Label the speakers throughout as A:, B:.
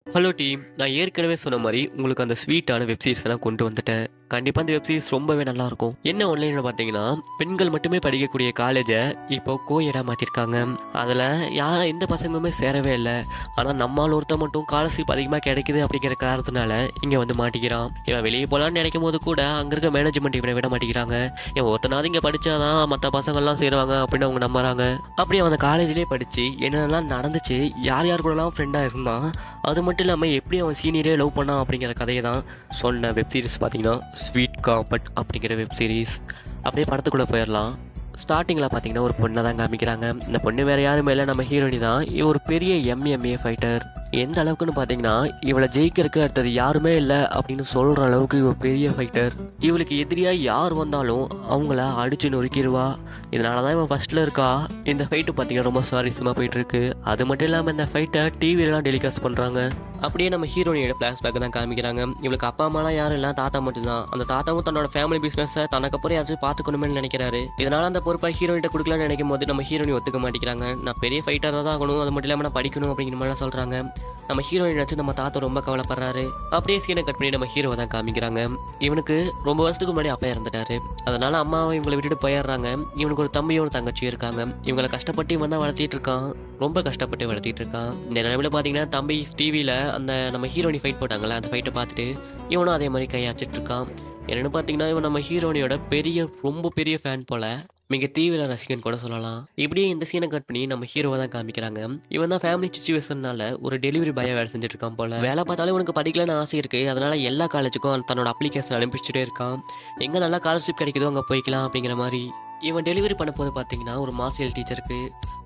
A: Hello team. நான் ஏற்கனவே சொன்ன மாரி, உங்களுக்கு அந்த ஸ்வீட்டான வெப் சீரிஸ நான் கொண்டு வந்துட்டேன். கண்டிப்பா அந்த வெப் சீரிஸ் ரொம்பவே நல்லாருக்கும். என்ன ஆன்லைன்ல பார்த்தீங்கன்னா, பெண்கள் மட்டுமே படிக்கக்கூடிய காலேஜ இப்போ கோஎடா மாத்திருக்காங்க. அதுல எந்த பசங்களுமே சேரவே இல்ல. ஆனா நம்மாள் ஒருத்தன் மட்டும் ஸ்காலர்ஷிப் அதிகமா கிடைக்குது அப்படிங்கிற காரணத்தினால இங்க வந்து மாட்டிக்கிறான். இவன் வெளிய போலான்னு நெனைக்கும்போது கூட, அங்க இருக்க மேனேஜ்மெண்ட் இவன விட மாட்டேங்கிறாங்க. இவன் ஒருத்தனாவது இங்க படிச்சா தான் மத்த பசங்கள்லாம் சேருவாங்க அப்படின்னு அவங்க நம்புறாங்க. அப்படி அவன் அந்த காலேஜ்லயே படிச்சு என்னென்னலாம் நடந்துச்சு, யார் யார் கூடலாம் ஃப்ரெண்டா இருந்தான், அது மட்டும் இல்லாம எப்படி அவன் சீனியரே லவ் பண்ணான் அப்படிங்கிற கதையை தான் சொன்ன வெப் சீரிஸ் பார்த்தீங்கன்னா, ஸ்வீட் காம்பட் அப்படிங்கிற வெப் சீரிஸ். அப்படியே படத்துக்குள்ளே போயிடலாம். ஸ்டார்டிங்கில் பார்த்தீங்கன்னா ஒரு பொண்ணை தான் காமிக்கிறாங்க. இந்த பொண்ணு வேறு யாருமே இல்லை, நம்ம ஹீரோயினி தான். இவ ஒரு பெரிய எம்எம்ஏ ஃபைட்டர். எந்த அளவுக்குன்னு பார்த்தீங்கன்னா, இவளை ஜெயிக்கிறதுக்கு அடுத்தது யாருமே இல்லை அப்படின்னு சொல்கிற அளவுக்கு இவ பெரிய ஃபைட்டர். இவளுக்கு எதிரியாக யார் வந்தாலும் அவங்கள அடிச்சு நொறுக்கிடுவா. இதனால தான் இவன் ஃபர்ஸ்ட்டில் இருக்கா. இந்த ஃபைட்டு பார்த்தீங்கன்னா ரொம்ப சுவாரஸ்யமாக போயிட்டுருக்கு. அது மட்டும் இல்லாமல் இந்த ஃபைட்டை டிவிலலாம் டெலிகாஸ்ட் பண்ணுறாங்க. அப்படியே நம்ம ஹீரோயினோட ஃப்ளாஷ்பேக் தான் காமிக்கிறாங்க. இவளுக்கு அப்பா அம்மாலாம் யாரும் இல்லை, தாத்தா மட்டும்தான். அந்த தாத்தாவும் தன்னோட ஃபேமிலி பிஸ்னஸை தனக்கு அப்புறம் யாராச்சும் பார்த்துக்கணுமே நினைக்கிறாரு. இதனால அந்த பொறுப்பை ஹீரோயிட்ட கொடுக்கலாம்னு நினைக்கும் போது நம்ம ஹீரோயினி ஒத்துக்க மாட்டேங்கிறாங்க. நான் பெரிய ஃபைட்டராக தான் ஆகணும், அது மட்டும் இல்லாமல் நான் படிக்கணும் அப்படிங்கிற மாதிரி சொல்கிறாங்க. நம்ம ஹீரோயின் நினச்சி நம்ம தாத்தா ரொம்ப கவலைப்படுறாரு. அப்படியே சீனை கட் பண்ணி நம்ம ஹீரோவை தான் காமிக்கிறாங்க. இவனுக்கு ரொம்ப வருஷத்துக்கு முன்னாடி அப்பா இறந்துட்டாரு. அதனால அம்மாவை இவங்களை விட்டுட்டு போயிடுறாங்க. இவனுக்கு ஒரு தம்பியும் ஒரு தங்கச்சியும் இருக்காங்க. இவங்களை கஷ்டப்பட்டு இவன் தான் வளர்த்திட்டு இருக்கான். ரொம்ப கஷ்டப்பட்டு வளர்த்திட்டு இருக்கான். இந்த நிலைமையில பார்த்தீங்கன்னா தம்பி டிவியில் அந்த நம்ம ஹீரோயினி ஃபைட் போட்டாங்கல்ல, அந்த ஃபைட்டை பார்த்துட்டு இவனும் அதே மாதிரி கையாச்சிட்டு இருக்கான். என்னென்னு பார்த்தீங்கன்னா, இவன் நம்ம ஹீரோனியோட ரொம்ப பெரிய ஃபேன் போல. மிக தீவிர ரசிகன் கூட சொல்லலாம். இப்படியே இந்த சீனை கட் பண்ணி நம்ம ஹீரோவை தான் காமிக்கிறாங்க. இவன் தான் ஃபேமிலி சுச்சுவேஷன்னால ஒரு டெலிவரி பாயா வேலை செஞ்சுட்டு இருக்கான் போல. வேலை பார்த்தாலும் இவனுக்கு படிக்கலான்னு ஆசை இருக்கு. அதனால எல்லா காலேஜுக்கும் தன்னோட அப்ளிகேஷன் அனுப்பிச்சுட்டே இருக்கான். எங்க நல்லா ஸ்காலர்ஷிப் கிடைக்குதோ அங்கே போய்க்கலாம் அப்படிங்கிற மாதிரி. இவன் டெலிவரி பண்ண போது பார்த்தீங்கன்னா, ஒரு மார்ஷியல் டீச்சருக்கு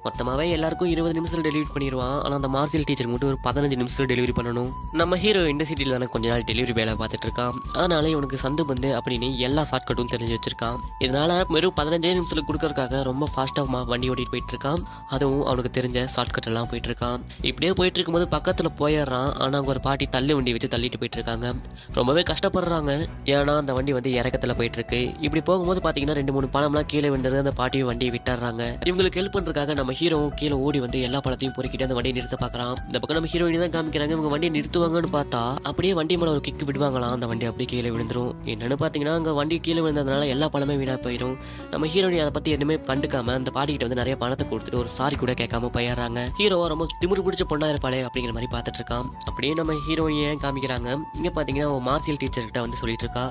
A: மொத்தமாகவே எல்லாருக்கும் 20 நிமிஷத்தில் டெலிவரி பண்ணிடுவான். ஆனால் அந்த மார்ஷியல் டீச்சருக்கு மட்டும் ஒரு 15 நிமிஷத்தில் டெலிவரி பண்ணணும். நம்ம ஹீரோ இந்த சிட்டியில் தானே கொஞ்ச நாள் டெலிவரி வேலை பார்த்துட்டு இருக்கான். அதனால இவனுக்கு சந்து பந்து அப்படின்னு எல்லா ஷார்ட்கட்டும் தெரிஞ்சு வச்சிருக்கான். இதனால வெறும் 15 நிமிஷத்தில் கொடுக்கறதுக்காக ரொம்ப ஃபாஸ்ட்டாக வண்டி ஓட்டிட்டு போயிட்டு இருக்கான். அதுவும் அவனுக்கு தெரிஞ்ச ஷார்ட்கட் எல்லாம் போயிட்டு இருக்கான். இப்படியே போயிட்டு இருக்கும்போது பக்கத்தில் போயிடுறான். ஆனால் அங்கே ஒரு பாட்டி தள்ளு வண்டி வச்சு தள்ளிட்டு போயிட்டு இருக்காங்க. ரொம்பவே கஷ்டப்படுறாங்க. ஏன்னா அந்த வண்டி வந்து இறக்கத்தில் போயிட்டு இருக்கு. இப்படி போகும்போது பார்த்தீங்கன்னா 2-3 பழம்லாம் கீழே விழுந்துருது. அந்த பாட்டியும் வண்டியை விட்டுறாங்க. இவங்களுக்கு ஹெல்ப் பண்ணுறதுக்காக நம்ம ஹீரோவும் கீழே ஓடி வந்து எல்லா பழத்தையும் பொறுக்கிட்டு அந்த வண்டியை நிறுத்த பார்க்குறான். இந்த பக்கம் நம்ம ஹீரோயினி தான் காமிக்கிறாங்க. இவங்க வண்டியை நிறுத்துவாங்கன்னு பார்த்தா அப்படியே வண்டி மேலே ஒரு கிக்கு விடுவாங்களாம். அந்த வண்டி அப்படியே கீழே விழுந்துரும். என்னன்னு பார்த்தீங்கன்னா, அங்கே வண்டி கீழே விழுந்ததுனால எல்லா பழமே வீணாக போயிடும். நம்ம ஹீரோயினி அதை பற்றி எதுவுமே கண்டுக்காம அந்த பாட்டிக்கிட்ட வந்து நிறைய பணத்தை கொடுத்துட்டு ஒரு சாரி கூட கேட்காம போயிடுறாங்க. ஹீரோ ரொம்ப திமிரு பிடிச்ச பொண்ணா இருப்பாளே அப்படிங்கிற மாதிரி பார்த்துட்டு இருக்கான். அப்படியே நம்ம ஹீரோயினியை காமிக்கிறாங்க. இங்கே பார்த்தீங்கன்னா மார்ஷியல் டீச்சர்கிட்ட வந்து சொல்லிட்டு இருக்கா,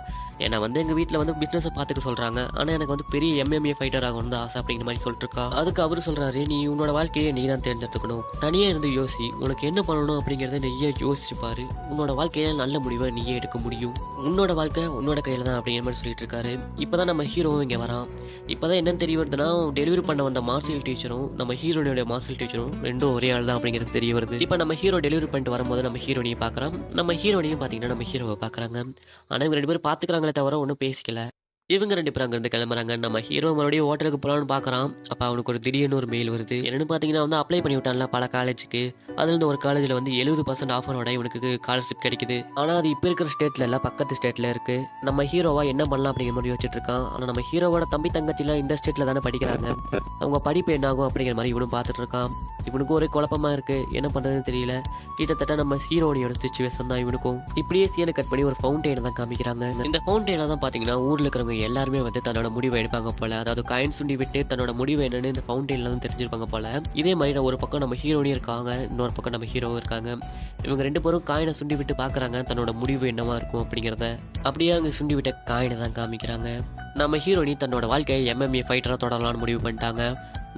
A: என்னை வந்து எங்கள் வீட்டில் வந்து பிஸ்னஸை பார்த்துக்க சொல்கிறாங்க. ஆனால் எனக்கு வந்து பெரிய எம்எம்ஏ ஃபைட்டர் ஆகணும் தான் ஆசை அப்படிங்கிற மாதிரி சொல்லிட்டு இருக்கா. அதுக்கு அவர் சொல்கிறாரு, நீ உன்னோட வாழ்க்கையை நீ தான் தேர்ந்தெடுத்துக்கணும். தனியாக இருந்து யோசி, உனக்கு என்ன பண்ணணும் அப்படிங்கிறத நீயே யோசிச்சுப்பாரு. உன்னோட வாழ்க்கையில் நல்ல முடிவை நீயே எடுக்க முடியும். உன்னோட வாழ்க்கை உன்னோட கையில் தான் அப்படிங்கிற மாதிரி சொல்லிட்டு இருக்காரு. இப்போ தான் நம்ம ஹீரோவும் இங்கே வரான். இப்போ தான் என்னன்னு தெரிய வருதுன்னா, டெலிவரி பண்ண வந்த மார்ஷியல் டீச்சரும் நம்ம ஹீரோனியோட மார்ஷியல் டீச்சரும் ரெண்டும் ஒரே ஆள் தான் அப்படிங்கிறது தெரிய வருது. இப்போ நம்ம ஹீரோ டெலிவரி பண்ணிட்டு வரும்போது நம்ம ஹீரோனியை பார்க்குறோம். நம்ம ஹீரோனியும் பார்த்தீங்கன்னா நம்ம ஹீரோவை பார்க்குறாங்க. ஆனால் இவங்க 2 பேரும் பார்த்துக்கிறாங்களே தவிர ஒன்றும் பேசிக்கல. இவங்க 2 பேரும் அங்கேருந்து கிளம்புறாங்க. நம்ம ஹீரோ மறுபடியும் ஹோட்டலுக்கு போகலான்னு பார்க்குறான். அப்போ அவனுக்கு ஒரு திடீர்னு ஒரு மெயில் வருது. என்னென்னு பார்த்தீங்கன்னா வந்து அப்ளை பண்ணி விட்டான்ல பல காலேஜுக்கு. அதுலேருந்து ஒரு காலேஜில் வந்து 70% ஆஃபரோட இவனுக்கு ஸ்காலர்ஷிப் கிடைக்குது. ஆனால் அது இப்போ இருக்கிற ஸ்டேட்டில் இல்லை, பக்கத்து ஸ்டேட்டில் இருக்குது. நம்ம ஹீரோவா என்ன பண்ணலாம் அப்படிங்கிற மாதிரி யோசிச்சுட்டு இருக்கான். ஆனால் நம்ம ஹீரோவோட தம்பி தங்கச்சிலாம் இந்த ஸ்டேட்டில் தானே படிக்கிறாங்க. அவங்க படிப்பு என்ன ஆகும் அப்படிங்கிற மாதிரி இவனும் பார்த்துட்டு இருக்கான். இவனுக்கு ஒரே குழப்பமாக இருக்குது, என்ன பண்ணுறதுன்னு தெரியல. கிட்டத்தட்ட நம்ம ஹீரோனியோட சிச்சுவேஷன் தான் இவனுக்கும். இப்படியே சீனை கட் பண்ணி ஒரு ஃபவுண்டெயினை தான் காமிக்கிறாங்க. இந்த ஃபவுண்டெயினில் தான் பார்த்தீங்கன்னா ஊரில் இருக்கிறவங்க எல்லாருமே வந்து தன்னோட முடிவை எடுப்பாங்க போல. அதாவது காயின் சுண்டி விட்டு தன்னோட முடிவு என்னன்னு இந்த ஃபவுண்டெயினில் தான் தெரிஞ்சிருப்பாங்க போல. இதே மாதிரி ஒரு பக்கம் நம்ம ஹீரோனியும் இருக்காங்க, இன்னொரு பக்கம் நம்ம ஹீரோவும் இருக்காங்க. இவங்க 2 பேரும் காயினை சுண்டி விட்டு பார்க்குறாங்க தன்னோட முடிவு என்னவா இருக்கும் அப்படிங்கிறத. அப்படியே அங்கே சுண்டி விட்ட காயினை தான் காமிக்கிறாங்க. நம்ம ஹீரோனி தன்னோட வாழ்க்கையை எம்எம்ஏ ஃபைட்டராக தொடரலாம்னு முடிவு பண்ணிட்டாங்க.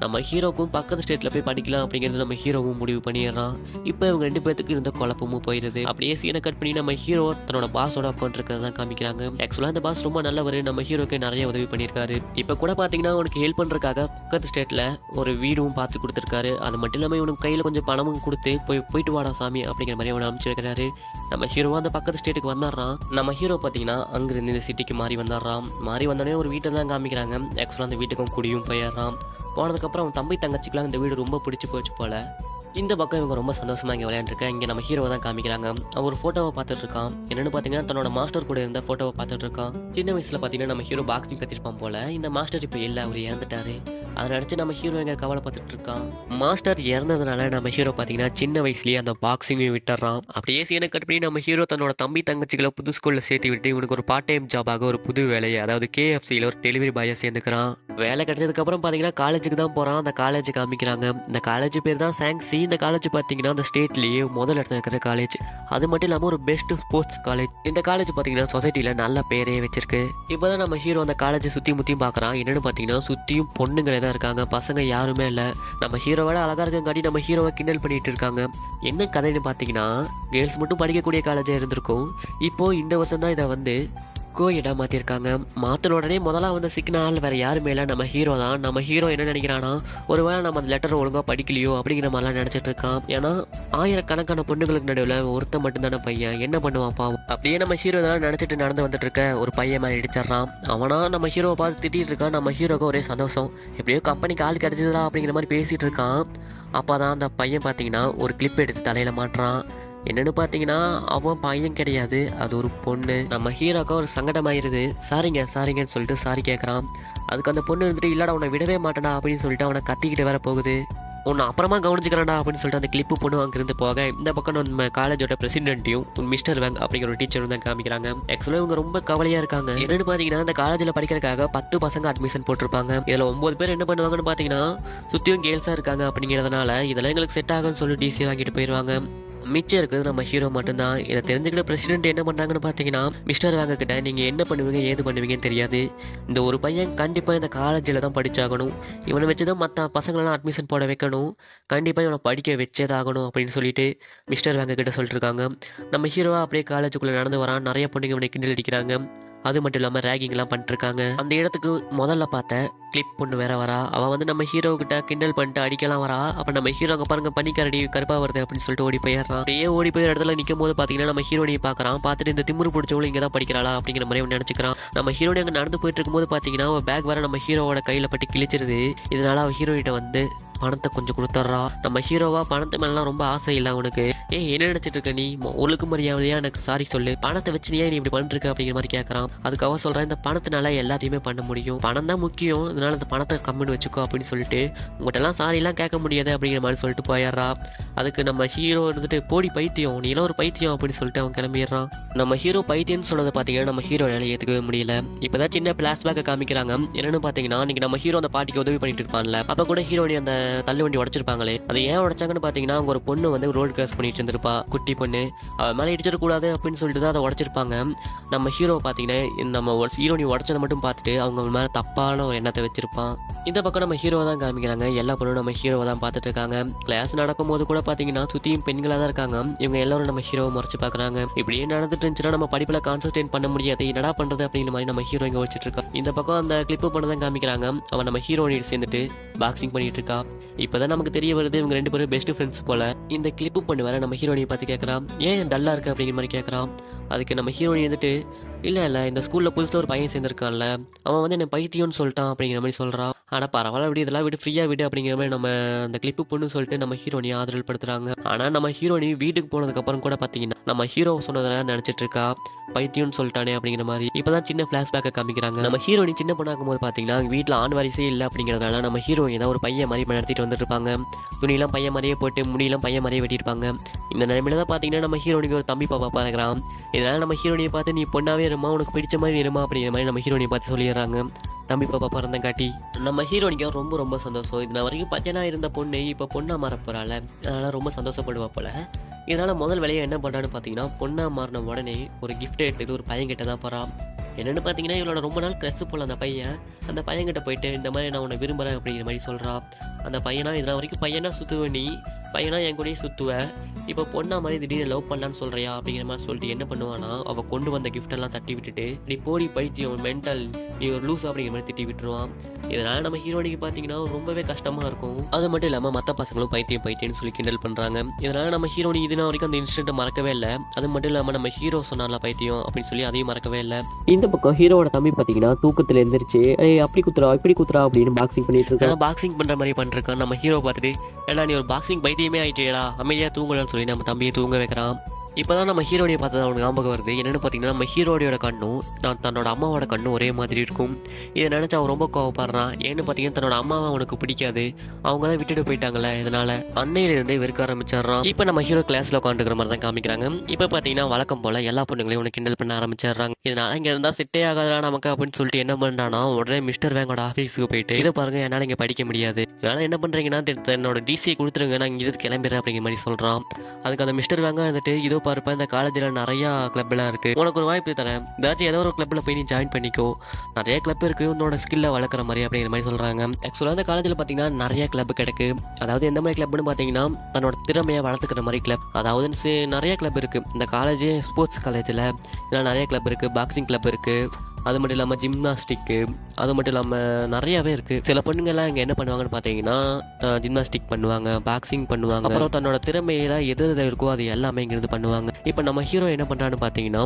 A: நம்ம ஹீரோக்கும் பக்கத்து ஸ்டேட்டில் போய் படிக்கலாம் அப்படிங்கிறது நம்ம ஹீரோவும் முடிவு பண்ணிடுறான். இப்போ இவங்க 2 பேர்த்துக்கு இருந்த குழப்பமும் போயிடுது. அப்படியே சீனை கட் பண்ணி நம்ம ஹீரோ தன்னோட பாஸோட அக்கௌண்ட் இருக்கிறதா காமிக்கிறாங்க. ஆக்சுவலாக அந்த பாஸ் ரொம்ப நல்லவர், நம்ம ஹீரோக்கு நிறைய உதவி பண்ணியிருக்காரு. இப்போ கூட பார்த்தீங்கன்னா அவனுக்கு ஹெல்ப் பண்ணுறதுக்காக பக்கத்து ஸ்டேட்டில் ஒரு வீடும் பார்த்து கொடுத்துருக்காரு. அது மட்டும் இல்லாமல் இவனுக்கு கையில் கொஞ்சம் பணமும் கொடுத்து போயிட்டு வாடா சாமி அப்படிங்கிற மாதிரி அவனை அனுப்பிச்சு வைக்கிறாரு. நம்ம ஹீரோவாக அந்த பக்கத்து ஸ்டேட்டுக்கு வந்துடுறான். நம்ம ஹீரோ பார்த்தீங்கன்னா அங்கிருந்து இந்த சிட்டிக்கு மாறி வந்தோடனே ஒரு வீட்டை தான் காமிக்கிறாங்க. ஆக்சுவலாக அந்த வீட்டுக்கும் குடியும் போயிடுறான். போனதுக்கப்புறம் அவன் தம்பி தங்கச்சிக்கெலாம் இந்த வீடு ரொம்ப பிடிச்சி போச்சு போல. இந்த பக்கம் இவங்க ரொம்ப சந்தோஷமாக இங்கே விளையாண்டுருக்கேன். இங்கே நம்ம ஹீரோவை தான் காமிக்கிறாங்க. அவன் ஒரு ஃபோட்டோவை பார்த்துட்டு இருக்கான். என்னென்னு பார்த்தீங்கன்னா தன்னோட மாஸ்டர் கூட இருந்த ஃபோட்டோவை பார்த்துட்டு இருக்கான். சின்ன வயசில் பார்த்தீங்கன்னா நம்ம ஹீரோ பாக்ஸிங் கற்றிருப்பான் போல். இந்த மாஸ்டர் இப்போ இல்லை, அவர் இறந்துட்டாரு. அதை நினச்சி நம்ம ஹீரோ எங்கே கவலைப்பட்டுட்டு இருக்கான். மாஸ்டர் இறந்ததுனால நம்ம ஹீரோ பார்த்தீங்கன்னா சின்ன வயசுலேயே அந்த பாக்ஸிங்கை விட்டுறான். அப்படியே சீனை கட் பண்ணி நம்ம ஹீரோ தன்னோட தம்பி தங்கச்சிகளை புது ஸ்கூலில் சேர்த்து விட்டு இவனுக்கு ஒரு பார்ட் டைம் ஜாபாக ஒரு புது வேலையை, அதாவது KFCயில் ஒரு டெலிவரி பாயை சேர்ந்துக்கிறான். வேலை கிடைச்சதுக்கப்புறம் பார்த்தீங்கன்னா காலேஜுக்கு தான் போகிறான். அந்த காலேஜ் காமிக்கிறாங்க. இந்த காலேஜ் பேர் தான் சாங்ஸி. இந்த காலேஜ் பார்த்தீங்கன்னா அந்த ஸ்டேட்லேயே முதல் இடத்துல இருக்கிற காலேஜ். அது மட்டும் இல்லாமல் ஒரு பெஸ்ட் ஸ்போர்ட்ஸ் காலேஜ். இந்த காலேஜ் பார்த்தீங்கன்னா சொசைட்டியில் நல்ல பேரே வச்சிருக்கு. இப்போ தான் நம்ம ஹீரோ அந்த காலேஜை சுற்றி முற்றியும் பார்க்குறான். என்னென்னு பார்த்தீங்கன்னா சுற்றியும் பொண்ணுங்களே தான் இருக்காங்க, பசங்க யாருமே இல்லை. நம்ம ஹீரோவோட அழகாக இருக்கங்காட்டி நம்ம ஹீரோவை கிண்டல் பண்ணிட்டு இருக்காங்க. என்ன கதைன்னு பார்த்தீங்கன்னா கேர்ள்ஸ் மட்டும் படிக்கக்கூடிய காலேஜாக இருந்திருக்கும். இப்போது இந்த வருஷம் தான் இதை வந்து கோயிடா மாற்றிருக்காங்க. மாற்றின உடனே முதல்ல வந்து சிக்கின ஆள் வேறு யாருமே இல்லை, நம்ம ஹீரோ தான். நம்ம ஹீரோ என்ன நினைக்கிறான்னா, ஒருவேளை நம்ம அந்த லெட்டரை ஒழுங்காக படிக்கலையோ அப்படிங்கிற மாதிரிலாம் நினச்சிட்டு இருக்கான். ஏன்னா ஆயிரக்கணக்கான பொண்ணுங்களுக்கு நடுவில் ஒருத்த மட்டும்தானே பையன், என்ன பண்ணுவான் பாவம். அப்படியே நம்ம ஹீரோ தான் நினச்சிட்டு நடந்து வந்துட்டு இருக்க ஒரு பையன் மேலே இடிச்சிட்றான். அவனா நம்ம ஹீரோவை பார்த்து திட்டிகிட்டு இருக்கான். நம்ம ஹீரோக்கு ஒரே சந்தோஷம், எப்படியோ கம்பெனிக்கு ஆள் கிடச்சிதா அப்படிங்கிற மாதிரி பேசிகிட்டு இருக்கான். அப்போ தான் அந்த பையன் பார்த்தீங்கன்னா ஒரு கிளிப் எடுத்து தலையில் மாட்டுறான். என்னன்னு பார்த்தீங்கன்னா அவன் பையன் கிடையாது, அது ஒரு பொண்ணு. நம்ம ஹீரோக்கா ஒரு சங்கடமாயிருது. சாரிங்கன்னு சொல்லிட்டு சாரி கேட்குறான். அதுக்கு அந்த பொண்ணு இருந்துட்டு இல்லடா உன்னை விடவே மாட்டேடா அப்படின்னு சொல்லிட்டு அவனை கத்திக்கிட்டு வேற போகுது. உன்னை அப்புறமா கவனிச்சுக்கிறான்டா அப்படின்னு சொல்லிட்டு அந்த கிளிப்பு பொண்ணு அங்கிருந்து போக இந்த பக்கம் நம்ம காலேஜோட பிரசிடென்ட்டையும் மிஸ்டர் வேங் அப்படிங்கிற ஒரு டீச்சரும் தான் காமிக்கிறாங்க. ஆக்சுவலாக இவங்க ரொம்ப கவலையாக இருக்காங்க. என்னன்னு பார்த்தீங்கன்னா இந்த காலேஜில் படிக்கிறதுக்காக 10 பசங்க அட்மிஷன் போட்டிருப்பாங்க. இதில் 9 பேர் என்ன பண்ணுவாங்கன்னு பார்த்தீங்கன்னா சுற்றியும் கேர்ள்ஸாக இருக்காங்க. அப்படிங்கிறதுனால இதெல்லாம் எங்களுக்கு செட் ஆகும்னு சொல்லி டிசி வாங்கிட்டு போயிடுவாங்க. மிச்சம் இருக்கிறது நம்ம ஹீரோ மட்டும்தான். இதை தெரிஞ்சுக்கிட்ட பிரசிடென்ட் என்ன பண்ணுறாங்கன்னு பார்த்தீங்கன்னா மிஸ்டர் வேங்க கிட்ட நீங்கள் என்ன பண்ணுவீங்க ஏது பண்ணுவீங்கன்னு தெரியாது, இந்த ஒரு பையன் கண்டிப்பாக இந்த காலேஜில் தான் படித்தாகணும், இவனை வச்சு தான் மற்ற பசங்களெல்லாம் அட்மிஷன் போட வைக்கணும், கண்டிப்பாக இவனை படிக்க வச்சேதாகணும் அப்படின்னு சொல்லிட்டு மிஸ்டர் வேங்க கிட்ட சொல்லிட்டுருக்காங்க. நம்ம ஹீரோவாக அப்படியே காலேஜுக்குள்ளே நடந்து வரான். நிறைய பொண்ணுங்க இவனை கிண்டல் அடிக்கிறாங்க. அது மட்டும் இல்லாமல் ரேகிங்லாம் பண்ணிட்டுருக்காங்க. அந்த இடத்துக்கு முதல்ல பார்த்த கிளிப் பொண்ணு வேற வரா. அவள் வந்து நம்ம ஹீரோ கிட்ட கிண்டல் பண்ணிட்டு அடிக்கலாம் வரா. அப்போ நம்ம ஹீரோ அங்கே பாருங்க பனிக்காரடி கருப்பாக வருது அப்படின்னு சொல்லிட்டு ஓடி போயிடுறான். அப்படியே ஓடி போய் இடத்துல நிற்கும் போது பார்த்தீங்கன்னா நம்ம ஹீரோனியை பார்க்குறான். பார்த்துட்டு இந்த திமுரு பிடிச்சவங்களும் இங்கே தான் படிக்கிறாளா அப்படிங்கிற மாதிரி அவன் நினச்சிக்கிறான். நம்ம ஹீரோனி அங்கே நடந்து போயிட்டு இருக்கும்போது பார்த்தீங்கன்னா அவள் பேக் வேற நம்ம ஹீரோவோட கையில் பட்டு கிழிச்சிருது. இதனால அவள் ஹீரோயிட்ட வந்து பணத்தை கொஞ்சம் கொடுத்துட்றா. நம்ம ஹீரோவா பணத்தை மேலாம் ரொம்ப ஆசை இல்லை அவனுக்கு. என்ன நினைச்சிட்டு இருக்க நீ, ஒழுக்கு மரியாதையா எனக்கு சாரி சொல்லு, பணத்தை வச்சு நீ இப்படி பண்ணிருக்க அப்படிங்கிற மாதிரி கேட்கறான். அதுக்கு அவ சொல்றேன் இந்த பணத்தினால எல்லாத்தையுமே பண்ண முடியும், பணம் தான் முக்கியம், அதனால இந்த பணத்தை கம்மின்னு வச்சுக்கோ அப்படின்னு சொல்லிட்டு உங்கள்கிட்ட எல்லாம் சாரி எல்லாம் கேட்க முடியாது அப்படிங்கிற மாதிரி சொல்லிட்டு போயிடுறா. அதுக்கு நம்ம ஹீரோ இருந்துட்டு போடி பைத்தியம், நீ எல்லாம் ஒரு பைத்தியம் அப்படின்னு சொல்லிட்டு அவன் கிளம்பிடுறான். நம்ம ஹீரோ பைத்தியம்னு சொன்னதை பார்த்தீங்கன்னா நம்ம ஹீரோனால ஏற்றுக்கவே முடியல. இப்போதான் சின்ன பிளாஷ்பேக்கை காமிக்கிறாங்க. என்னன்னு பார்த்தீங்கன்னா இன்னைக்கு நம்ம ஹீரோ அந்த பாட்டிக்கு உதவி பண்ணிட்டு இருப்பான்ல, அப்போ கூட ஹீரோனி அந்த தள்ளு வண்டி உடச்சிருப்பாங்களே, அது ஏன் உடச்சாங்கன்னு பார்த்தீங்கன்னா அவங்க ஒரு பொண்ணு வந்து ரோடு கிராஸ் பண்ணிட்டு இருந்திருப்பா, குட்டி பொண்ணு, அவன் மேலே இடிச்சிடக்கூடாது அப்படின்னு சொல்லிட்டு தான் அதை உடச்சிருப்பாங்க. நம்ம ஹீரோ பார்த்தீங்கன்னா நம்ம ஹீரோனி உடச்சதை மட்டும் பார்த்துட்டு அவங்க மேலே தப்பான ஒரு எண்ணத்தை வச்சிருப்பான். இந்த பக்கம் நம்ம ஹீரோவை தான் காமிக்கிறாங்க. எல்லா பொண்ணும் நம்ம ஹீரோவை தான் பார்த்துட்டு இருக்காங்க. கிளாஸ் நடக்கும்போது கூட பார்த்தீங்கன்னா சுற்றியும் பெண்களாக தான் இருக்காங்க. இவங்க எல்லாரும் நம்ம ஹீரோவை முறைச்சு பார்க்குறாங்க. இப்படியே நடந்துட்டு இருந்துச்சுன்னா நம்ம படிப்பில் கான்சன்ட்ரேட் பண்ண முடியாது, என்னடா பண்ணுறது அப்படிங்கிற மாதிரி நம்ம ஹீரோ இங்கே வச்சுட்டு இருக்கா. இந்த பக்கம் அந்த கிளிப்பு பண்ண தான் காமிக்கிறாங்க. அவன் நம்ம ஹீரோனி சேர்ந்துட்டு பாக்ஸிங் பண்ணிட்டு இருக்கா. இப்போதான் நமக்கு தெரிய வருது இவங்க 2 பேரும் பெஸ்ட் ஃப்ரெண்ட்ஸ் போல. இந்த கிளிப்பு பண்ணு வேற நம்ம ஹீரோனியை பார்த்து கேட்குறான், ஏன் டல்லாக இருக்கு அப்படிங்கிற மாதிரி கேட்குறான். அதுக்கு நம்ம ஹீரோனி வந்துட்டு இல்லை இந்த ஸ்கூலில் புதுசாக ஒரு பையன் சேர்ந்துருக்கான்ல, அவன் வந்து என்ன பைத்தியம்னு சொல்லிட்டான் அப்படிங்கிற மாதிரி சொல்கிறான். ஆனால் பரவாயில்ல விடு, இதெல்லாம் விடு, ஃப்ரீயாக விடு அப்படிங்கிற மாதிரி நம்ம அந்த கிளிப்பு பொண்ணு சொல்லிட்டு நம்ம ஹீரோனியை ஆதரவு படுத்துறாங்க. ஆனால் நம்ம ஹீரோனி வீட்டுக்கு போனதுக்கப்புறம் கூட பார்த்தீங்கன்னா நம்ம ஹீரோ சொன்னதெல்லாம் நினச்சிட்டு இருக்கா, பைத்தியம்னு சொல்லிட்டானே அப்படிங்கிற மாதிரி. இப்போதான் சின்ன ஃப்ளாஷ்பேக்கை காமிக்கிறாங்க. நம்ம ஹீரோனி சின்ன பொண்ணாக்கும் போது பார்த்தீங்கன்னா வீட்டில் ஆண் வாரிசே இல்லை அப்படிங்கிறதுனால நம்ம ஹீரோயின் தான் ஒரு பையன் மாதிரி நடத்திட்டு வந்துட்டு இருப்பாங்க. துணியெல்லாம் பையன் மாதிரியே போட்டு முடியெல்லாம் பையன் மாதிரியே வெட்டியிருப்பாங்க. இந்த நிலைமையில தான் பார்த்தீங்கன்னா நம்ம ஹீரோனிக்கு ஒரு தம்பி பாப்பா பார்க்குறான். இதனால் நம்ம ஹீரோனியை பார்த்து நீ பொண்ணாவே இருமா, உனக்கு பிடிச்ச மாதிரி இருமா அப்படிங்கிற மாதிரி நம்ம ஹீரோனியை பார்த்து சொல்லிடுறாங்க. தம்பி பாப்பா பிறந்த காட்டி நம்ம ஹீரோனிக்கு ரொம்ப ரொம்ப சந்தோஷம். இதனால் வரைக்கும் பையனா இருந்த பொண்ணு இப்போ பொண்ணா மாற போகிறாள், அதனால் ரொம்ப சந்தோஷப்படுவா போல. இதனால் முதல் வேலையை என்ன பண்ணுறான்னு பார்த்தீங்கன்னா பொண்ணா மாறின உடனே ஒரு கிஃப்ட் எடுத்துகிட்டு ஒரு பையன் கிட்ட தான் போகிறான். என்னென்னு பார்த்தீங்கன்னா இவளோட ரொம்ப நாள் க்ரெஸ் போல் அந்த பையன்கிட்ட போயிட்டு இந்த மாதிரி நான் உன்னை விரும்புகிறேன் அப்படிங்கிற மாதிரி சொல்கிறான். அந்த பையனா இதனால் வரைக்கும் பையனா சுற்றுவேன், நீ பையனா என் கூடயே சுற்றுவேன், இப்போ பொண்ணா மாதிரி திடீர்னு லவ் பண்ணலான்னு சொல்கிறியா அப்படிங்கிற மாதிரி சொல்லிட்டு என்ன பண்ணுவானா அவள் கொண்டு வந்த கிஃப்டெல்லாம் தட்டி விட்டுட்டு நீ போடி பைத்தியம், மென்டல், நீ ஒரு லூஸ் அப்படிங்கிற மாதிரி திட்டி விட்டுருவான். இதனால் நம்ம ஹீரோனிக்கு பார்த்தீங்கன்னா ரொம்பவே கஷ்டமாக இருக்கும். அது மட்டும் இல்லாமல் மற்ற பசங்களும் பைத்தியம்னு சொல்லி கிண்டல் பண்ணுறாங்க. இதனால் நம்ம ஹீரோனி இதுனா வரைக்கும் அந்த இன்சிடென்ட்டை மறக்கவே இல்லை. அது மட்டும் இல்லாமல் நம்ம ஹீரோ சொன்னால பைத்தியம் அப்படின்னு சொல்லி அதையும் மறக்கவே இல்லை. இந்த பக்கம் ஹீரோவோட தம்பி பார்த்தீங்கன்னா தூக்கத்தில் எழுந்திரிச்சு அப்படி குத்துறா இப்படி குத்துறா அப்படின்னு பாக்ஸிங் பண்ணிட்டு இருக்கான். பாக்ஸிங் பண்ணுற மாதிரி பண்ணிருக்கான். நம்ம ஹீரோ பார்த்துட்டு ஏன்னா நீ ஒரு பாக்ஸிங் பைத்தியமே ஆயிட்டேடா, அமைதியாக தூங்கலான்னு சொல்லி நம்ம தம்பியை தூங்க வைக்கிறான். இப்போதான் நம்ம ஹீரோனியை பார்த்தது அவனுக்கு ஞாபகம் வருது. என்னென்னு பார்த்தீங்கன்னா நம்ம ஹீரோடியோட கண்ணும் தன்னோட அம்மாவோட கண்ணும் ஒரே மாதிரி இருக்கும். இதை நினச்சி அவன் ரொம்ப கோவப்படுறான். ஏன்னு பார்த்தீங்கன்னா தன்னோட அம்மாவை அவனுக்கு பிடிக்காது, அவங்க தான் விட்டுட்டு போயிட்டாங்களே, இதனால அன்னையிலிருந்தே வெறுக்க ஆரம்பிச்சிடுறான். இப்போ நம்ம ஹீரோ கிளாஸில் உட்காந்துக்கிற மாதிரி தான் காமிக்கிறாங்க. இப்போ பார்த்தீங்கன்னா வழக்கம் போல் எல்லா பொண்ணுங்களையும் உனக்கு கிண்டல் பண்ண ஆரம்பிச்சிடுறாங்க. இதனால இங்கே இருந்தால் செட்டே ஆகாதா நமக்கு அப்படின்னு சொல்லிட்டு என்ன பண்ணுறான்னா உடனே மிஸ்டர் வேங்கோட ஆஃபீஸுக்கு போயிட்டு இதை பாருங்க, என்னால் இங்கே படிக்க முடியாது, இதனால் என்ன பண்ணுறீங்கன்னா என்னோட டிசியை கொடுத்துருங்க, நான் இங்கிருந்து கிளம்பிடுறேன் அப்படிங்கிற மாதிரி சொல்கிறான். அதுக்கு அந்த மிஸ்டர் வேங்க வந்துட்டு இதோ பாருப்ப, இந்த காலேஜில் நிறையா கிளப்லாம் இருக்குது, உனக்கு ஒரு வாய்ப்பு தரேன், ஏதாச்சும் ஏதோ ஒரு கிளப்பில் போய் நீ ஜாயின் பண்ணிக்கோ, நிறைய கிளப் இருக்குது உன்னோட ஸ்கில்லை வளர்க்குற மாதிரி அப்படிங்கிற மாதிரி சொல்கிறாங்க. ஆக்சுவலாக அந்த காலேஜில் பார்த்தீங்கன்னா நிறைய கிளப் கிடக்கு. அதாவது எந்த மாதிரி கிளப்னு பார்த்தீங்கன்னா தன்னோட திறமையை வளர்த்துக்கிற மாதிரி கிளப். அதாவது நிறைய கிளப் இருக்குது இந்த காலேஜ், ஸ்போர்ட்ஸ் காலேஜில் இதெல்லாம் நிறைய கிளப் இருக்குது. பாக்ஸிங் கிளப் இருக்குது, அது மட்டும் இல்லாமல் ஜிம்னாஸ்டிக்கு, அது மட்டும் இல்லாமல் நிறையாவே இருக்குது. சில பொண்ணுங்கள்லாம் இங்கே என்ன பண்ணுவாங்கன்னு பார்த்தீங்கன்னா ஜிம்னாஸ்டிக் பண்ணுவாங்க, பாக்ஸிங் பண்ணுவாங்க, அப்புறம் தன்னோட திறமையில எது எது இருக்கோ அது எல்லாமே இங்கிருந்து பண்ணுவாங்க. இப்போ நம்ம ஹீரோ என்ன பண்ணுறான்னு பார்த்தீங்கன்னா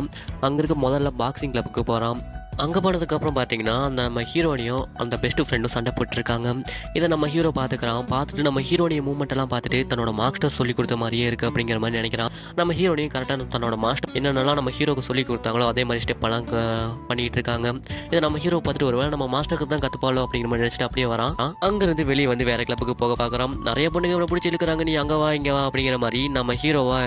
A: அங்கே முதல்ல பாக்ஸிங் கிளப்புக்கு போகிறான். அங்கே போனதுக்கப்புறம் பார்த்தீங்கன்னா நம்ம ஹீரோனையும் அந்த பெஸ்ட் ஃப்ரெண்டும் சண்டை போட்டுருக்காங்க. இதை நம்ம ஹீரோ பார்த்துக்கிறான். பார்த்துட்டு நம்ம ஹீரோனிய மூவ்மெண்ட்டெல்லாம் பார்த்துட்டு தன்னோட மாஸ்டர் சொல்லி கொடுத்த மாதிரியே இருக்குது அப்படிங்கிற மாதிரி நினைக்கிறான். நம்ம ஹீரோனையும் கரெக்டாக தன்னோட மாஸ்டர் என்னென்னலாம் நம்ம ஹீரோக்கு சொல்லி கொடுத்தாங்களோ அதே மாதிரி ஸ்டெப்பெல்லாம் பண்ணிகிட்டு இருக்காங்க. இதை நம்ம ஹீரோ பார்த்துட்டு ஒருவேளை நம்ம மாஸ்டருக்கு தான் கற்றுப்பாளோ அப்படிங்கிற மாதிரி நினச்சிட்டு அப்படியே வரான். அங்கேருந்து வெளியே வந்து வேறு கிளப்புக்கு போக பார்க்குறான். நிறைய பொண்ணுங்க இவ்வளோ பிடிச்சி இருக்கிறாங்க, நீ அங்கே வா இங்கே வா அப்படிங்கிற மாதிரி நம்ம ஹீரோவா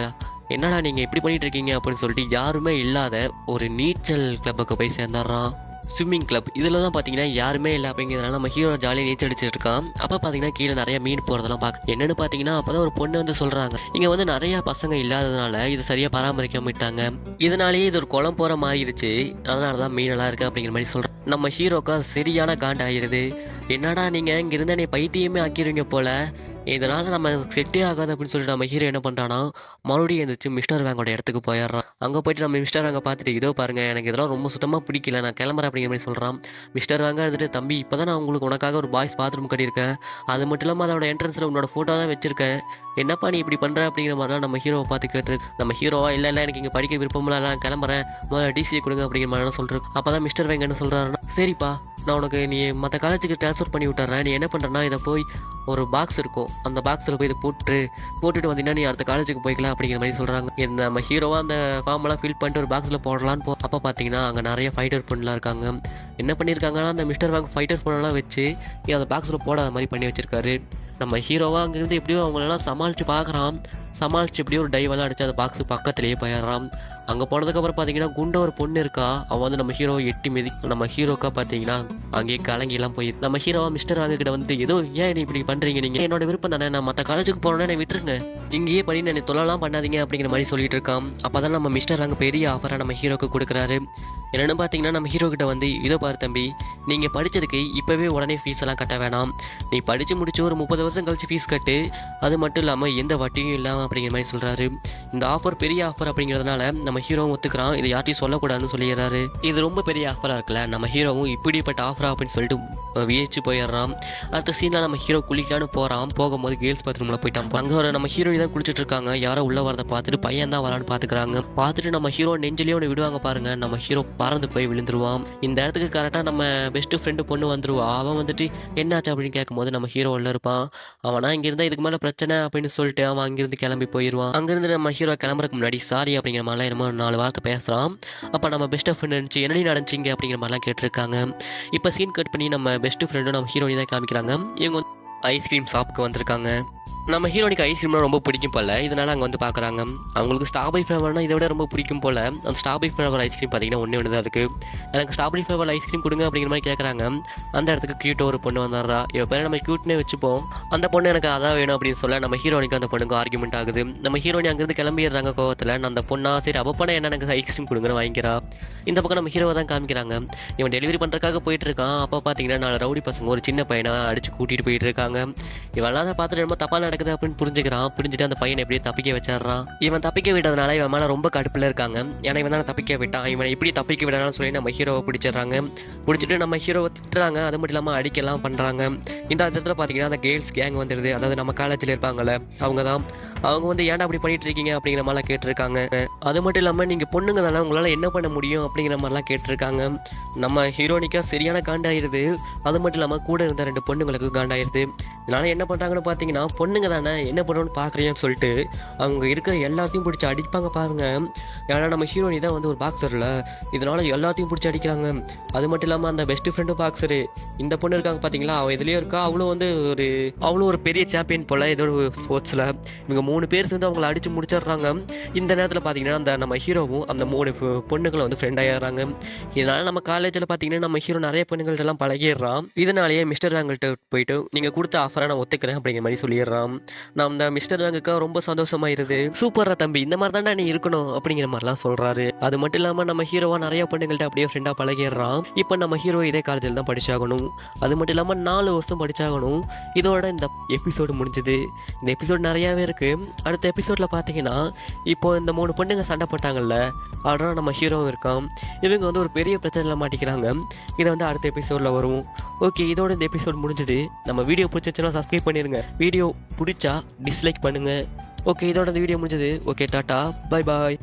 A: என்னடா நீங்கள் இப்படி பண்ணிட்டு இருக்கீங்க அப்படின்னு சொல்லிட்டு யாருமே இல்லாத ஒரு நீச்சல் கிளப்புக்கு போய் சேர்ந்துடுறான். ஸ்விம்மிங் கிளப் இதில் தான் பார்த்தீங்கன்னா யாருமே இல்லை அப்படிங்கிறதுனால நம்ம ஹீரோ ஜாலியாக நீச்சல் அடிச்சுட்டு இருக்கான். அப்போ பார்த்தீங்கன்னா கீழே நிறைய மீன் போகிறதெல்லாம் பார்க்க என்னென்னு பார்த்தீங்கன்னா அப்போ தான் ஒரு பொண்ணு வந்து சொல்கிறாங்க, இங்கே வந்து நிறையா பசங்க இல்லாததுனால இது சரியாக பராமரிக்க மாட்டாங்க, இதனாலேயே இது ஒரு குளம் போகிற மாறிடுச்சு, அதனால தான் மீனெல்லாம் இருக்குது அப்படிங்கிற மாதிரி சொல்கிறேன். நம்ம ஹீரோக்கா சரியான காண்ட் ஆகிடுது. என்னடா நீங்கள் இங்கே இருந்தால் நீ பைத்தியமே ஆக்கிடுவீங்க போல், இதனால் நம்ம செட்டே ஆகாது அப்படின்னு சொல்லிட்டு நம்ம ஹீரோ என்ன பண்ணுறான்னா மறுபடியும் எழுந்திரிச்சு மிஸ்டர் வேங்கோட இடத்துக்கு போயிடுறான். அங்கே போயிட்டு நம்ம மிஸ்டர் வேங்கை பார்த்துட்டு இதோ பாருங்கள் எனக்கு இதெல்லாம் ரொம்ப சுத்தமாக பிடிக்கல, நான் கிளம்புறேன் அப்படிங்கிற மாதிரி சொல்கிறான். மிஸ்டர் வேங்க இருந்துட்டு தம்பி இப்போ தான் நான் உங்களுக்கு உனக்காக ஒரு பாய்ஸ் பாத்ரூம் கட்டியிருக்கேன், அது மட்டும் இல்லாமல் அதோட என்ட்ரன்ஸில் உன்னோட ஃபோட்டோ தான் வச்சிருக்கேன், என்னப்பா நீ இப்படி பண்ணுற அப்படிங்கிற மாதிரிலாம் நம்ம ஹீரோவை பார்த்து கேட்டுருக்கு. நம்ம ஹீரோவா இல்லை எனக்கு இங்கே படிக்க விருப்பமில்ல, நான் கிளம்புறேன், டிசியை கொடுங்க அப்படிங்கிற மாதிரிலாம் சொல்கிறேன். அப்போ தான் மிஸ்டர் வேங்க என்ன சொல்கிறாருன்னா, சரிப்பா நான் உனக்கு நீ மற்ற காலேஜுக்கு ட்ரான்ஸ்ஃபர் பண்ணி விட்டுறேன், நீ என்ன பண்ணுறேன்னா இதை போய் ஒரு பாக்ஸ் இருக்கும் அந்த பாக்ஸில் போய் இதை போட்டுட்டு வந்தீங்கன்னா நீ அடுத்த காலேஜுக்கு போய்க்கலாம் அப்படிங்கிற மாதிரி சொல்கிறாங்க. இந்த நம்ம ஹீரோவாக அந்த ஃபார்மெல்லாம் ஃபில் பண்ணிட்டு ஒரு பாக்ஸில் போடலான்னு அப்போ பார்த்தீங்கன்னா அங்கே நிறைய ஃபைட்டர் பொண்ணுலாம் இருக்காங்க. என்ன பண்ணியிருக்காங்கன்னா அந்த மிஸ்டர் வேங் ஃபைட்டர் பொண்ணெல்லாம் வச்சு அந்த பாக்ஸில் போடாத மாதிரி பண்ணி வச்சிருக்காரு. நம்ம ஹீரோவாக அங்கேருந்து எப்படியோ அவங்களெல்லாம் சமாளித்து பார்க்குறான். சமாளித்து எப்படியோ ஒரு டைவெல்லாம் அடித்து அந்த பாக்ஸு பக்கத்துலேயே போயிடுறான். அங்கே போனதுக்கப்புறம் பார்த்தீங்கன்னா குண்ட ஒரு பொண்ணு இருக்கா, அவன் வந்து நம்ம ஹீரோவை எட்டி மிதி நம்ம ஹீரோக்கா பார்த்தீங்கன்னா அங்கேயே கலங்கிலாம் போய் நம்ம ஹீரோவா மிஸ்டர் வேங்க கிட்ட வந்து ஏதோ ஏன் நீ இப்படி பண்ணுறீங்க, நீங்கள் என்னோட விருப்பம் தானே, நான் மற்ற காலேஜுக்கு போனோன்னே என்னை விட்டுருங்க, இங்கேயே பண்ணி என்னை தொல்லலாம் பண்ணாதீங்க அப்படிங்கிற மாதிரி சொல்லிட்டு இருக்கான். அப்போ தான் நம்ம மிஸ்டர் வேங்க பெரிய ஆஃபராக நம்ம ஹீரோக்கு கொடுக்குறாரு. என்னென்னு பார்த்தீங்கன்னா நம்ம ஹீரோ கிட்ட வந்து இதோ பாரு தம்பி, நீங்கள் படித்ததுக்கு இப்போவே உடனே ஃபீஸ் எல்லாம் கட்ட வேணாம், நீ படித்து முடிச்சு ஒரு 30 வருஷம் கழிச்சு ஃபீஸ் கட்டு, அது மட்டும் இல்லாமல் எந்த வட்டியும் இல்லாமல் அப்படிங்கிற மாதிரி சொல்கிறாரு. இந்த ஆஃபர் பெரிய ஆஃபர் அப்படிங்கிறதுனால நம்ம ஹீரோவும் ஒத்துக்கிறான், இது யார்ட்டையும் சொல்லக்கூடாதுன்னு சொல்லிடுறாரு. இது ரொம்ப பெரிய ஆஃபராக இருக்குல்ல, நம்ம ஹீரோவும் இப்படிப்பட்ட ஆஃபரா அப்படின்னு சொல்லிட்டு வியச்சு போயிடுறான். அடுத்த சீனில் நம்ம ஹீரோ குளிக்கலான்னு போகிறான். போகும்போது கேர்ள்ஸ் பாத்ரூமில் போயிட்டான். அங்கே ஒரு நம்ம ஹீரோயின் தான் குளிச்சுட்டு இருக்காங்க. யாரோ உள்ள வரதை பார்த்துட்டு பையன் தான் வரான்னு பார்த்துக்கிறாங்க. பார்த்துட்டு நம்ம ஹீரோ நெஞ்சிலேயே ஒன்று விடுவாங்க பாருங்க, நம்ம ஹீரோ பறந்து போய் விழுந்துருவான். இந்த இடத்துக்கு கரெக்டாக நம்ம பெஸ்ட் ஃப்ரெண்டு பொண்ணு வந்துருவா. அவன் வந்துட்டு என்னாச்சு அப்படின்னு கேட்கும்போது நம்ம ஹீரோ உள்ள இருப்பான். அவனா இங்கே இருந்தால் இதுக்கு மேலே பிரச்சனை அப்படின்னு சொல்லிட்டு அவன் அங்கேருந்து கிளம்பி போயிடுவான். அங்கேருந்து நம்ம ஹீரோ கிளம்புறதுக்கு முன்னாடி சாரி அப்படிங்கிற மாதிரிலாம் என்னமோ 4 வார்த்தை பேசுகிறான். அப்போ நம்ம பெஸ்ட் ஃப்ரெண்ட் இருந்துச்சு என்னடி நடந்துச்சிங்க அப்படிங்கிற மாதிரிலாம் கேட்டிருக்காங்க. இப்போ சீன் கட் பண்ணி நம்ம பெஸ்ட் ஃப்ரெண்டும் நம்ம ஹீரோனி தான் காமிக்கிறாங்க. இவங்க ஐஸ்கிரீம் ஷாப்புக்கு வந்திருக்காங்க. நம்ம ஹீரோனிக்கு ஐஸ்கிரீம்லாம் ரொம்ப பிடிக்கும் போல், இதனால் அங்கே வந்து பார்க்குறாங்க. அவங்களுக்கு ஸ்ட்ராபெரி ஃப்ளேவர்னால் இதை விட ரொம்ப பிடிக்கும் போல். அந்த ஸ்ட்ராபெரி ஃப்ளேவர் ஐஸ்கிரீம் பார்த்தீங்கன்னா ஒன்று தான் இருக்குது. எனக்கு ஸ்ட்ராபெரி ஃப்ளேவர் ஐஸ்கிரீம் கொடுங்க அப்படிங்கிற மாதிரி கேட்குறாங்க. அந்த இடத்துக்கு க்யூட்டாக ஒரு பொண்ணு வந்துடுறா. இவ பேர் நம்ம க்யூட்னே வச்சுப்போம். அந்த பொண்ணு எனக்கு அதான் வேணும் அப்படின்னு சொல்ல நம்ம ஹீரோனிக்கு அந்த பொண்ணுக்கு ஆர்குமெண்ட் ஆகுது. நம்ம ஹீரோனி அங்கேருந்து கிளம்பிடுறாங்க கோவத்தில். அந்த பொண்ணா சரி அவ பண்ண என்ன எனக்கு ஐஸ்கிரீம் கொடுங்கன்னு வாங்கிக்கிறா. இந்த பக்கம் நம்ம ஹீரோவை தான் காமிக்கிறாங்க. இவன் டெலிவரி பண்ணுறதுக்காக போயிட்டு இருக்கான். அப்போ பார்த்தீங்கன்னா 4 ரவுடி பசங்க ஒரு சின்ன பையனை அடிச்சு கூட்டிகிட்டு போயிட்டு இருக்காங்க. இவெல்லாம் அதை பார்த்துட்டு ரொம்ப தப்பாக நடக்குது அப்படின்னு புரிஞ்சுக்கிறான். புரிஞ்சுட்டு அந்த பையனை எப்படியே தப்பிக்க வச்சிடறான். இவன் தப்பிக்க விட்டதுனால இவன் மேலே ரொம்ப கடுப்பில் இருக்காங்க. ஏன்னா இவன் தான் தப்பிக்க விட்டான், இவனை இப்படி தப்பிக்க விடலாம்னு சொல்லி நம்ம ஹீரோவை பிடிச்சிடுறாங்க. பிடிச்சிட்டு நம்ம ஹீரோவை திட்டுறாங்க. அது மட்டும் இல்லாமல் அடிக்கலாம் பண்ணுறாங்க. இந்த இடத்துல பார்த்தீங்கன்னா அந்த கேர்ள்ஸ் கேங் வந்துடுது. அதாவது நம்ம காலேஜில் இருப்பாங்கள்ல அவங்க தான். அவங்க வந்து ஏன்டா அப்படி பண்ணிட்டு இருக்கீங்க அப்படிங்கிற மாதிரிலாம் கேட்டிருக்காங்க. அது மட்டும் இல்லாமல் நீங்கள் பொண்ணுங்க தானே, உங்களால் என்ன பண்ண முடியும் அப்படிங்கிற மாதிரிலாம் கேட்டிருக்காங்க. நம்ம ஹீரோனிக்கா சரியான காண்டாயிருது. அது மட்டும் இல்லாமல் கூட இருந்த 2 பொண்ணுங்களுக்கு காண்டாயிருது. இதனால் என்ன பண்ணுறாங்கன்னு பார்த்தீங்கன்னா, பொண்ணுங்க தானே என்ன பண்ணுறோன்னு பார்க்குறேன்னு சொல்லிட்டு அவங்க இருக்கிற எல்லாத்தையும் பிடிச்சி அடிப்பாங்க பாருங்க. ஏன்னா நம்ம ஹீரோனி தான் வந்து ஒரு பாக்ஸரில், இதனால் எல்லாத்தையும் பிடிச்சி அடிக்கிறாங்க. அது மட்டும் இல்லாமல் அந்த பெஸ்ட் ஃப்ரெண்டும் பாக்ஸரு, இந்த பொண்ணு இருக்காங்க பார்த்தீங்களா, அவள் இதுலேயே இருக்கா. அவ்வளோ ஒரு பெரிய சாம்பியன் போல் ஏதோ ஒரு ஸ்போர்ட்ஸில். இவங்க 3 பேர் சேர்ந்து அவங்கள அடித்து முடிச்சிடுறாங்க. இந்த நேரத்தில் பார்த்தீங்கன்னா அந்த நம்ம ஹீரோவும் அந்த 3 பொண்ணுங்களும் வந்து ஃப்ரெண்ட் ஆகிடுறாங்க. இதனால் நம்ம காலேஜில் பார்த்தீங்கன்னா நம்ம ஹீரோ நிறைய பொண்ணுங்கள்ட்டெல்லாம் பழகிடுறான். இதனாலேயே மிஸ்டர் ராங்கிட்ட போயிட்டு நீங்கள் கொடுத்த ஆஃபரை நான் ஒத்துக்கிறேன் அப்படிங்கிற மாதிரி சொல்லிடுறான். நான் அந்த மிஸ்டர் ராங்குக்கு ரொம்ப சந்தோஷமாயிருது. சூப்பரா தம்பி, இந்த மாதிரி தானே நீ இருக்கணும் அப்படிங்கிற மாதிரிலாம் சொல்கிறாரு. அது மட்டும் இல்லாமல் நம்ம ஹீரோவாக நிறைய பொண்ணுங்கள்ட்ட அப்படியே ஃப்ரெண்டாக பழகிடுறான். இப்போ நம்ம ஹீரோ இதே காலேஜில் தான் படிச்சாகணும். அது மட்டும் இல்லாமல் 4 வருஷம் படிச்சாகணும். இதோட இந்த எபிசோடு முடிஞ்சுது. இந்த எபிசோடு நிறையாவே இருக்குது. அடுத்த எபிசோடில் பார்த்தீங்கன்னா இப்போ இந்த 3 பொண்ணுங்க சண்டை போட்டாங்கல்ல, அதனால் நம்ம ஹீரோவும் இருக்கான். இவங்க வந்து ஒரு பெரிய பிரச்சனையில் மாட்டிக்கிறாங்க. இதை வந்து அடுத்த எபிசோடில் வரும். ஓகே, இதோட இந்த எபிசோட் முடிஞ்சுது. நம்ம வீடியோ பிடிச்சிச்சுன்னா சப்ஸ்கிரைப் பண்ணிடுங்க. வீடியோ பிடிச்சா டிஸ்லைக் பண்ணுங்கள். ஓகே, இதோட இந்த வீடியோ முடிஞ்சது. Okay, tata, bye bye.